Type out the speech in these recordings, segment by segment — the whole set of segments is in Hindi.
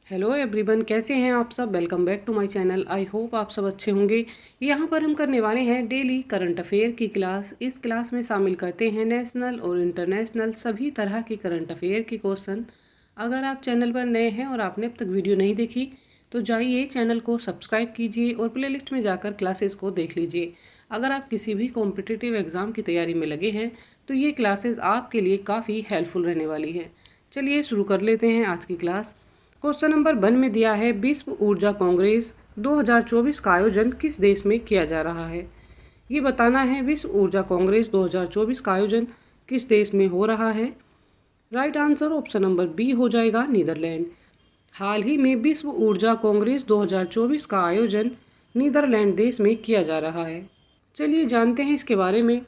हेलो एवरीवन, कैसे हैं आप सब। Welcome back to my channel. I hope आप सब अच्छे होंगे। यहाँ पर हम करने वाले हैं डेली करंट अफेयर की क्लास। इस क्लास में शामिल करते हैं नेशनल और इंटरनेशनल सभी तरह के करंट अफेयर के क्वेश्चन। अगर आप चैनल पर नए हैं और आपने अब तक वीडियो नहीं देखी तो जाइए चैनल को सब्सक्राइब कीजिए और प्लेलिस्ट में जाकर क्लासेस को देख लीजिए। अगर आप किसी भी कॉम्पिटिटिव एग्ज़ाम की तैयारी में लगे हैं तो ये क्लासेस आपके लिए काफ़ी हेल्पफुल रहने वाली है। चलिए शुरू कर लेते हैं आज की क्लास। क्वेश्चन नंबर 1 में दिया है, विश्व ऊर्जा कांग्रेस 2024 का आयोजन किस देश में किया जा रहा है। ये बताना है विश्व ऊर्जा कांग्रेस 2024 का आयोजन किस देश में हो रहा है। Right answer option number B हो जाएगा, नीदरलैंड। हाल ही में विश्व ऊर्जा कांग्रेस 2024 का आयोजन नीदरलैंड देश में किया जा रहा है। चलिए जानते हैं इसके बारे में।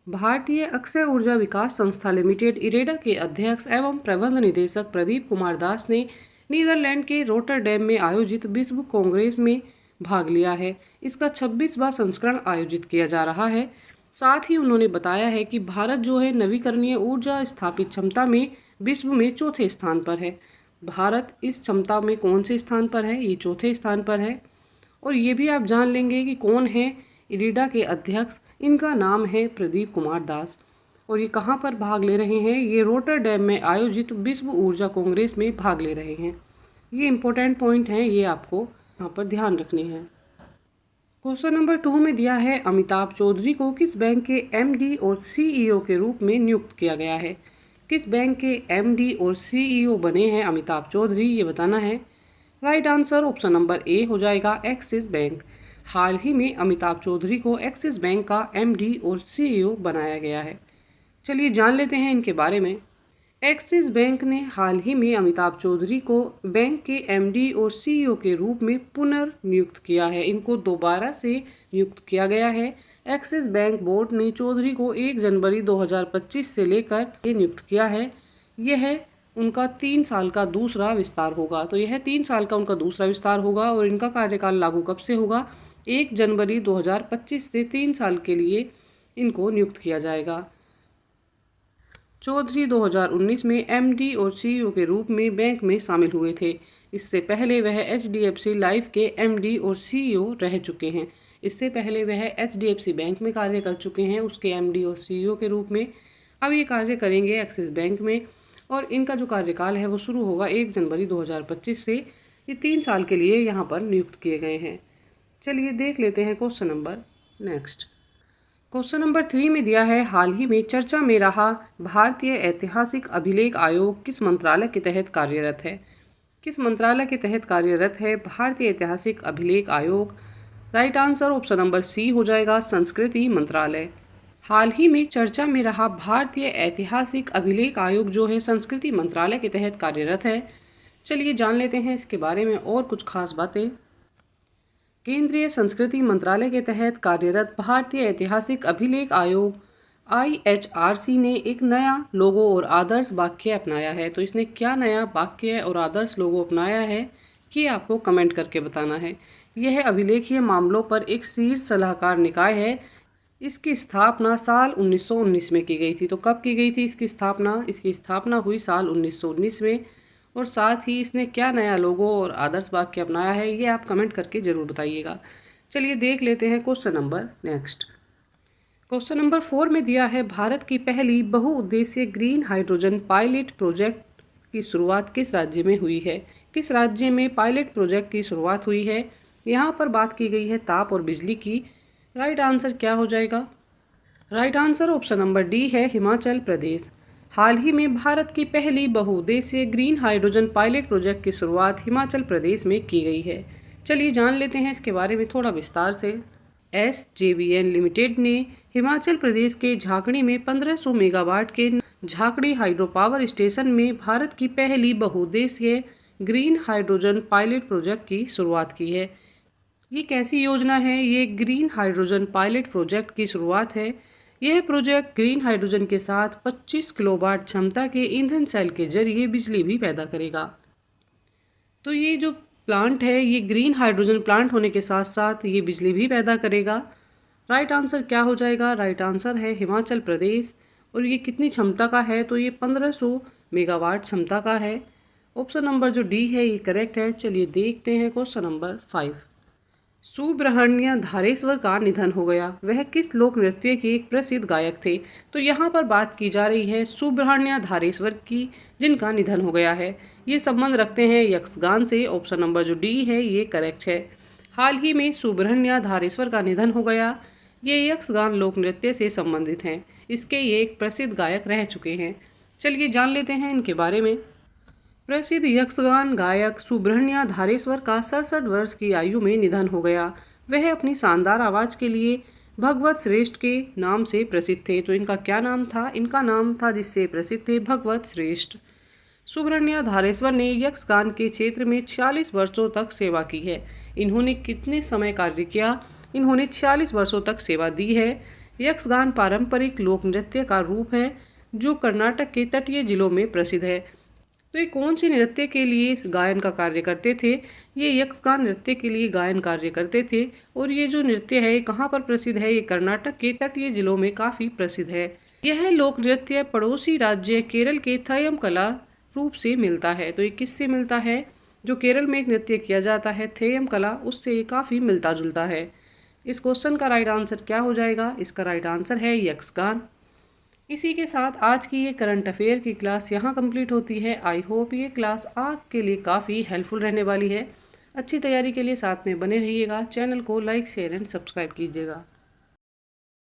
भारतीय अक्षय ऊर्जा विकास संस्था लिमिटेड इरेडा के अध्यक्ष एवं प्रबंध निदेशक प्रदीप कुमार दास ने नीदरलैंड के रोटरडैम में आयोजित विश्व कांग्रेस में भाग लिया है। इसका 26वां संस्करण आयोजित किया जा रहा है। साथ ही उन्होंने बताया है कि भारत जो है नवीकरणीय ऊर्जा स्थापित क्षमता में विश्व में चौथे स्थान पर है। भारत इस क्षमता में कौन से स्थान पर है, ये चौथे स्थान पर है। और ये भी आप जान लेंगे कि कौन है इरेडा के अध्यक्ष। इनका नाम है प्रदीप कुमार दास। और ये कहाँ पर भाग ले रहे हैं, ये रोटरडैम में आयोजित विश्व ऊर्जा कांग्रेस में भाग ले रहे हैं। ये इंपॉर्टेंट पॉइंट हैं, ये आपको यहाँ पर ध्यान रखने हैं। क्वेश्चन नंबर 2 में दिया है, अमिताभ चौधरी को किस बैंक के एमडी और सीईओ के रूप में नियुक्त किया गया है। किस बैंक के एमडी और सीईओ बने हैं अमिताभ चौधरी, ये बताना है। Right answer option number A हो जाएगा, एक्सिस बैंक। हाल ही में अमिताभ चौधरी को एक्सिस बैंक का एमडी और सीईओ बनाया गया है। चलिए जान लेते हैं इनके बारे में। एक्सिस बैंक ने हाल ही में अमिताभ चौधरी को बैंक के एमडी और सीईओ के रूप में पुनर्नियुक्त किया है। इनको दोबारा से नियुक्त किया गया है। एक्सिस बैंक बोर्ड ने चौधरी को 1 जनवरी 2025 से लेकर नियुक्त किया है। यह उनका 3 साल का दूसरा विस्तार होगा। तो यह 3 साल का उनका दूसरा विस्तार होगा और इनका कार्यकाल लागू कब से होगा, 1 जनवरी 2025 से 3 साल के लिए इनको नियुक्त किया जाएगा। चौधरी 2019 में एमडी और सीईओ के रूप में बैंक में शामिल हुए थे। इससे पहले वह एचडीएफसी लाइफ के एमडी और सीईओ रह चुके हैं। इससे पहले वह एचडीएफसी बैंक में कार्य कर चुके हैं, उसके एमडी और सीईओ के रूप में। अब ये कार्य करेंगे एक्सिस बैंक में और इनका जो कार्यकाल है वो शुरू होगा 1 जनवरी 2025 से। ये 3 साल के लिए यहाँ पर नियुक्त किए गए हैं। चलिए देख लेते हैं question number next. Question number 3 में दिया है, हाल ही में चर्चा में रहा भारतीय ऐतिहासिक अभिलेख आयोग किस मंत्रालय के तहत कार्यरत है। किस मंत्रालय के तहत कार्यरत है भारतीय ऐतिहासिक अभिलेख आयोग। Right answer option number C हो जाएगा, संस्कृति मंत्रालय। हाल ही में चर्चा में रहा भारतीय ऐतिहासिक अभिलेख आयोग जो है संस्कृति मंत्रालय के तहत कार्यरत है। चलिए जान लेते हैं इसके बारे में और कुछ खास बातें। केंद्रीय संस्कृति मंत्रालय के तहत कार्यरत भारतीय ऐतिहासिक अभिलेख आयोग IHRC ने एक नया लोगो और आदर्श वाक्य अपनाया है। तो इसने क्या नया वाक्य और आदर्श लोगो अपनाया है, ये आपको कमेंट करके बताना है। यह अभिलेखीय मामलों पर एक शीर्ष सलाहकार निकाय है। इसकी स्थापना साल 1919 में की गई थी। तो कब की गई थी इसकी स्थापना, इसकी स्थापना हुई साल 1919 में। और साथ ही इसने क्या नया लोगो और आदर्श वाक्य अपनाया है, ये आप कमेंट करके ज़रूर बताइएगा। चलिए देख लेते हैं question number next. Question number 4 में दिया है, भारत की पहली बहुउद्देशीय ग्रीन हाइड्रोजन पायलट प्रोजेक्ट की शुरुआत किस राज्य में हुई है। किस राज्य में पायलट प्रोजेक्ट की शुरुआत हुई है। यहाँ पर बात की गई है ताप और बिजली की। राइट आंसर क्या हो जाएगा। Right answer option number D है, हिमाचल प्रदेश। हाल ही में भारत की पहली बहुउद्देशीय ग्रीन हाइड्रोजन पायलट प्रोजेक्ट की शुरुआत हिमाचल प्रदेश में की गई है। चलिए जान लेते हैं इसके बारे में थोड़ा विस्तार से। SJVN लिमिटेड ने हिमाचल प्रदेश के झाकड़ी में 1500 मेगावाट के झाकड़ी हाइड्रो पावर स्टेशन में भारत की पहली बहुउद्देशीय ग्रीन हाइड्रोजन पायलट प्रोजेक्ट की शुरुआत की है। ये कैसी योजना है, ये ग्रीन हाइड्रोजन पायलट प्रोजेक्ट की शुरुआत है। यह प्रोजेक्ट ग्रीन हाइड्रोजन के साथ 25 किलोवाट क्षमता के ईंधन सेल के जरिए बिजली भी पैदा करेगा। तो ये जो प्लांट है ये ग्रीन हाइड्रोजन प्लांट होने के साथ साथ ये बिजली भी पैदा करेगा। राइट आंसर क्या हो जाएगा। राइट आंसर है हिमाचल प्रदेश। और ये कितनी क्षमता का है, तो ये 1500 मेगावाट क्षमता का है। ऑप्शन नंबर जो डी है ये करेक्ट है। चलिए देखते हैं क्वेश्चन नंबर 5। सुब्रह्मण्य धारेश्वर का निधन हो गया। वह किस लोक नृत्य के एक प्रसिद्ध गायक थे? तो यहाँ पर बात की जा रही है सुब्रह्मण्य धारेश्वर की, जिनका निधन हो गया है। ये संबंध रखते हैं यक्षगान से। ऑप्शन नंबर जो डी है ये करेक्ट है। हाल ही में सुब्रह्मण्य धारेश्वर का निधन हो गया। ये यक्षगान लोक नृत्य से संबंधित हैं। इसके ये एक प्रसिद्ध गायक रह चुके हैं। चलिए जान लेते हैं इनके बारे में। प्रसिद्ध यक्षगान गायक सुब्रह्मण्य धारेश्वर का 67 वर्ष की आयु में निधन हो गया। वह अपनी शानदार आवाज़ के लिए भगवत श्रेष्ठ के नाम से प्रसिद्ध थे। तो इनका क्या नाम था? इनका नाम था जिससे प्रसिद्ध थे भगवत श्रेष्ठ। सुब्रह्मण्य धारेश्वर ने यक्षगान के क्षेत्र में 46 वर्षों तक सेवा की है। इन्होंने कितने समय कार्य किया? इन्होंने 46 वर्षों तक सेवा दी है। यक्षगान पारंपरिक लोक नृत्य का रूप है जो कर्नाटक के तटीय जिलों में प्रसिद्ध है। तो ये कौन से नृत्य के लिए गायन का कार्य करते थे? ये यक्षगान नृत्य के लिए गायन कार्य करते थे। और ये जो नृत्य है ये कहाँ पर प्रसिद्ध है? ये कर्नाटक के तटीय जिलों में काफ़ी प्रसिद्ध है। यह लोक नृत्य पड़ोसी राज्य केरल के थयम कला रूप से मिलता है। तो ये किससे मिलता है? जो केरल में एक नृत्य किया जाता है थेयम कला, उससे ये काफ़ी मिलता जुलता है। इस क्वेश्चन का राइट आंसर क्या हो जाएगा? इसका राइट आंसर है यक्षगान। इसी के साथ आज की ये करंट अफेयर की क्लास यहाँ कंप्लीट होती है। आई होप ये क्लास आपके लिए काफ़ी हेल्पफुल रहने वाली है। अच्छी तैयारी के लिए साथ में बने रहिएगा। चैनल को लाइक, शेयर एंड सब्सक्राइब कीजिएगा।